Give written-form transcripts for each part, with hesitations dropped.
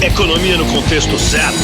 Economia no contexto certo.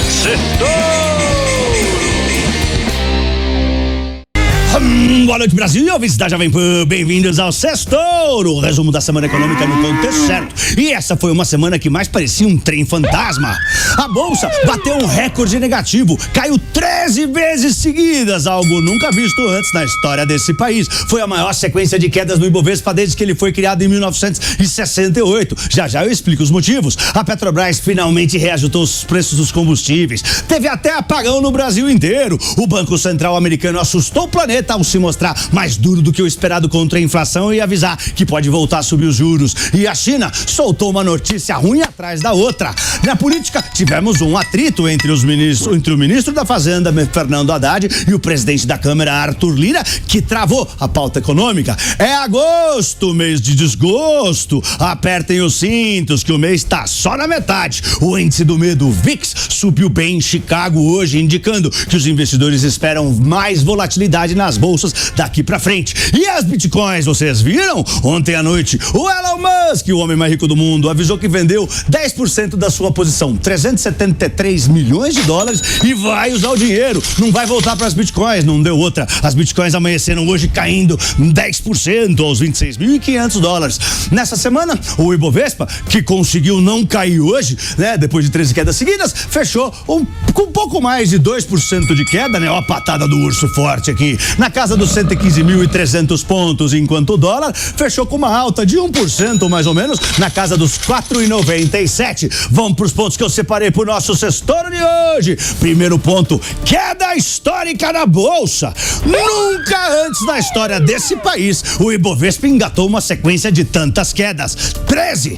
Boa noite, Brasil e ouvintes da Jovem Pan, bem-vindos ao Sextouro, o resumo da semana econômica no contexto certo. E essa foi uma semana que mais parecia um trem fantasma. A bolsa bateu um recorde negativo, caiu 13 vezes seguidas, algo nunca visto antes na história desse país. Foi a maior sequência de quedas no Ibovespa desde que ele foi criado em 1968. Já eu explico os motivos. A Petrobras finalmente reajustou os preços dos combustíveis. Teve até apagão no Brasil inteiro. O Banco Central americano assustou o planeta ao se mostrar mais duro do que o esperado contra a inflação e avisar que pode voltar a subir os juros. E a China soltou uma notícia ruim atrás da outra. Na política, tivemos um atrito entre o ministro da Fazenda, Fernando Haddad, e o presidente da Câmara, Arthur Lira, que travou a pauta econômica. É agosto, mês de desgosto. Apertem os cintos que o mês está só na metade. O índice do medo VIX subiu bem em Chicago hoje, indicando que os investidores esperam mais volatilidade nas bolsas daqui pra frente. E as bitcoins, vocês viram? Ontem à noite, o Elon Musk, o homem mais rico do mundo, avisou que vendeu 10% da sua posição, 373 milhões de dólares, e vai usar o dinheiro. Não vai voltar para as bitcoins, não deu outra. As bitcoins amanheceram hoje caindo 10% aos 26.500 dólares. Nessa semana, o Ibovespa, que conseguiu não cair hoje, né, depois de 13 quedas seguidas, fechou com um pouco mais de 2% de queda, né? Ó, a patada do urso forte aqui, na casa dos 115.300 pontos, enquanto o dólar fechou com uma alta de 1%, mais ou menos, na casa dos 4,97. Vamos para os pontos que eu separei para o nosso Sextouro de hoje. Primeiro ponto, queda histórica na bolsa. Nunca antes na história desse país o Ibovespa engatou uma sequência de tantas quedas. 13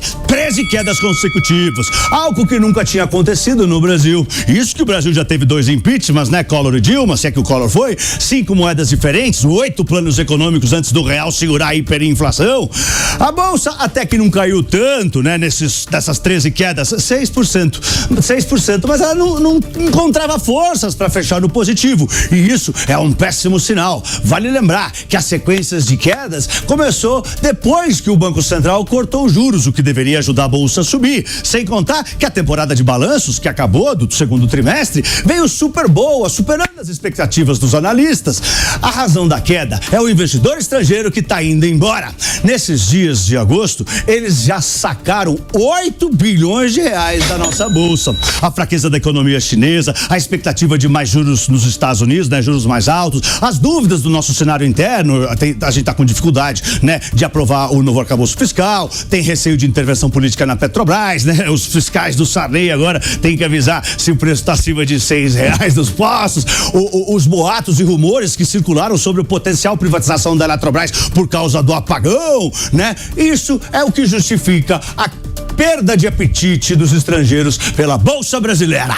quedas consecutivas, algo que nunca tinha acontecido no Brasil. Isso que o Brasil já teve 2 impeachments, né? Collor e Dilma, se é que o Collor foi, 5 moedas diferentes, 8 planos econômicos antes do real segurar a hiperinflação. A bolsa até que não caiu tanto, né? Dessas 13 quedas, 6%, mas ela não encontrava forças para fechar no positivo, e isso é um péssimo sinal. Vale lembrar que as sequências de quedas começou depois que o Banco Central cortou os juros, o que deveria ajudar a bolsa a subir, sem contar que a temporada de balanços que acabou do segundo trimestre veio super boa, superando as expectativas dos analistas. A razão da queda é o investidor estrangeiro que está indo embora. Nesses dias de agosto, eles já sacaram 8 bilhões de reais da nossa bolsa. A fraqueza da economia chinesa, a expectativa de mais juros nos Estados Unidos, né, juros mais altos, as dúvidas do nosso cenário interno, a gente está com dificuldade, né, de aprovar o novo arcabouço fiscal, tem receio de intervenção política na Petrobras, né, os fiscais do Sarney agora tem que avisar se o preço está acima de R$6 dos postos, os boatos e rumores que circularam sobre o potencial privatização da Eletrobras por causa do apagão, né? Isso é o que justifica a perda de apetite dos estrangeiros pela Bolsa Brasileira.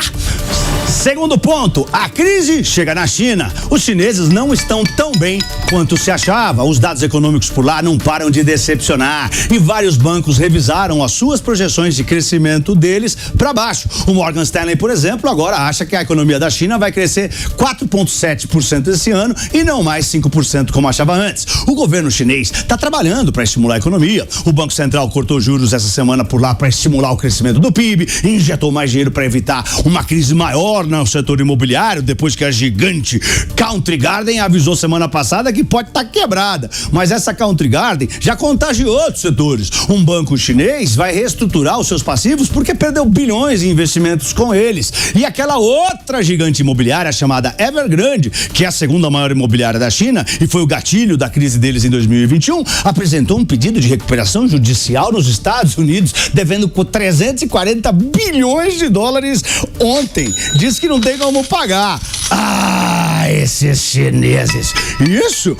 Segundo ponto, a crise chega na China. Os chineses não estão tão bem quanto se achava. Os dados econômicos por lá não param de decepcionar e vários bancos revisaram as suas projeções de crescimento deles para baixo. O Morgan Stanley, por exemplo, agora acha que a economia da China vai crescer 4,7% esse ano e não mais 5% como achava antes. O governo chinês está trabalhando para estimular a economia. O Banco Central cortou juros essa semana por lá para estimular o crescimento do PIB, injetou mais dinheiro para evitar uma crise maior no setor imobiliário, depois que a gigante Country Garden avisou semana passada que pode estar quebrada. Mas essa Country Garden já contagiou outros setores. Um banco chinês vai reestruturar os seus passivos porque perdeu bilhões em investimentos com eles. E aquela outra gigante imobiliária chamada Evergrande, que é a segunda maior imobiliária da China e foi o gatilho da crise deles em 2021, apresentou um pedido de recuperação judicial nos Estados Unidos, devendo 340 bilhões de dólares ontem. Diz que não tem como pagar. Esses chineses. Isso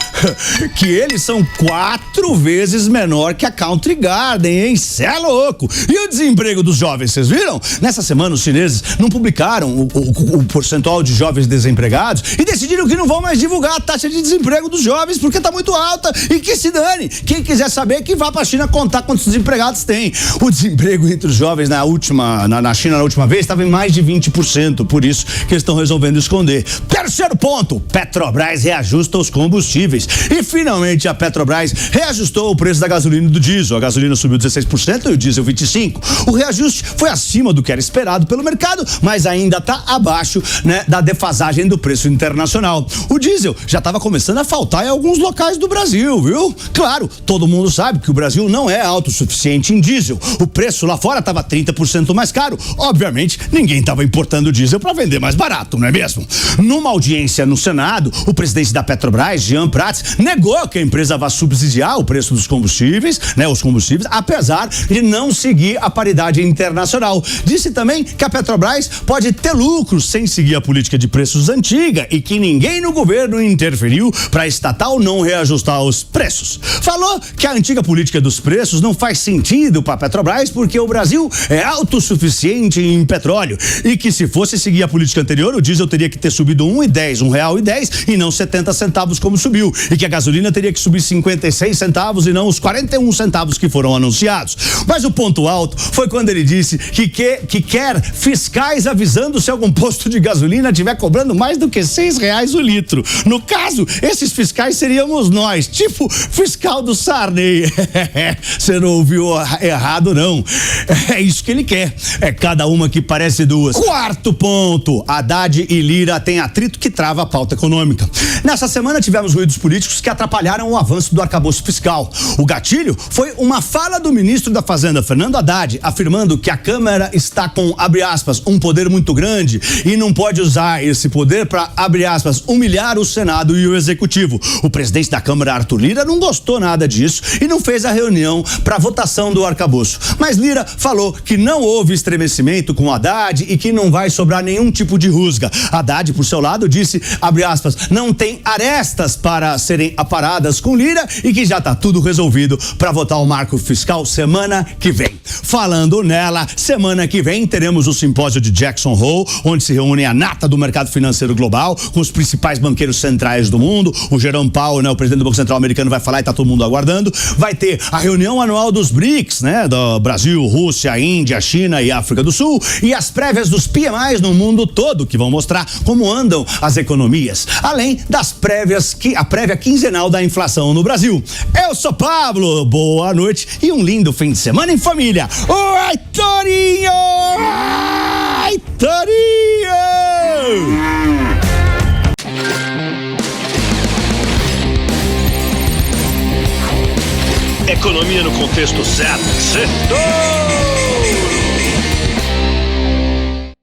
que eles são 4 vezes menor que a Country Garden, hein? Cê é louco. E o desemprego dos jovens, vocês viram? Nessa semana os chineses não publicaram o percentual de jovens desempregados e decidiram que não vão mais divulgar a taxa de desemprego dos jovens porque tá muito alta e que se dane. Quem quiser saber que vá pra China contar quantos desempregados tem. O desemprego entre os jovens na China na última vez estava em mais de 20%, por isso que eles estão resolvendo esconder. Terceiro ponto, ponto. Petrobras reajusta os combustíveis. E finalmente a Petrobras reajustou o preço da gasolina e do diesel. A gasolina subiu 16% e o diesel 25%. O reajuste foi acima do que era esperado pelo mercado, mas ainda está abaixo, né, da defasagem do preço internacional. O diesel já estava começando a faltar em alguns locais do Brasil, viu? Claro, todo mundo sabe que o Brasil não é autossuficiente em diesel. O preço lá fora estava 30% mais caro. Obviamente, ninguém estava importando diesel para vender mais barato, não é mesmo? Numa audiência no Senado, o presidente da Petrobras, Jean Prats, negou que a empresa vá subsidiar o preço dos combustíveis, né, os combustíveis, apesar de não seguir a paridade internacional. Disse também que a Petrobras pode ter lucros sem seguir a política de preços antiga e que ninguém no governo interferiu para a estatal não reajustar os preços. Falou que a antiga política dos preços não faz sentido para a Petrobras porque o Brasil é autossuficiente em petróleo e que se fosse seguir a política anterior, o diesel teria que ter subido R$1,10 e não 70 centavos como subiu, e que a gasolina teria que subir 56 centavos e não os 41 centavos que foram anunciados. Mas o ponto alto foi quando ele disse que quer fiscais avisando se algum posto de gasolina estiver cobrando mais do que R$6 o litro. No caso, esses fiscais seríamos nós, tipo fiscal do Sarney. Você não ouviu errado, não. É isso que ele quer. É cada uma que parece duas. Quarto ponto. Haddad e Lira têm atrito que trava a pauta econômica. Nessa semana tivemos ruídos políticos que atrapalharam o avanço do arcabouço fiscal. O gatilho foi uma fala do ministro da Fazenda, Fernando Haddad, afirmando que a Câmara está com, abre aspas, um poder muito grande e não pode usar esse poder para, abre aspas, humilhar o Senado e o Executivo. O presidente da Câmara, Arthur Lira, não gostou nada disso e não fez a reunião para votação do arcabouço. Mas Lira falou que não houve estremecimento com Haddad e que não vai sobrar nenhum tipo de rusga. Haddad, por seu lado, disse, abre aspas, não tem arestas para serem aparadas com Lira e que já está tudo resolvido para votar o marco fiscal semana que vem. Falando nela, semana que vem teremos o simpósio de Jackson Hole, onde se reúne a nata do mercado financeiro global, com os principais banqueiros centrais do mundo. O Jerome Powell, né, o presidente do Banco Central americano, vai falar e tá todo mundo aguardando. Vai ter a reunião anual dos BRICS, né, do Brasil, Rússia, Índia, China e África do Sul, e as prévias dos PMIs no mundo todo, que vão mostrar como andam as economias, além das prévias, a prévia quinzenal da inflação no Brasil. Eu sou Pablo, boa noite e um lindo fim de semana em família. Oi, Torinho! Ai, Torinho! Economia no contexto certo. Certo.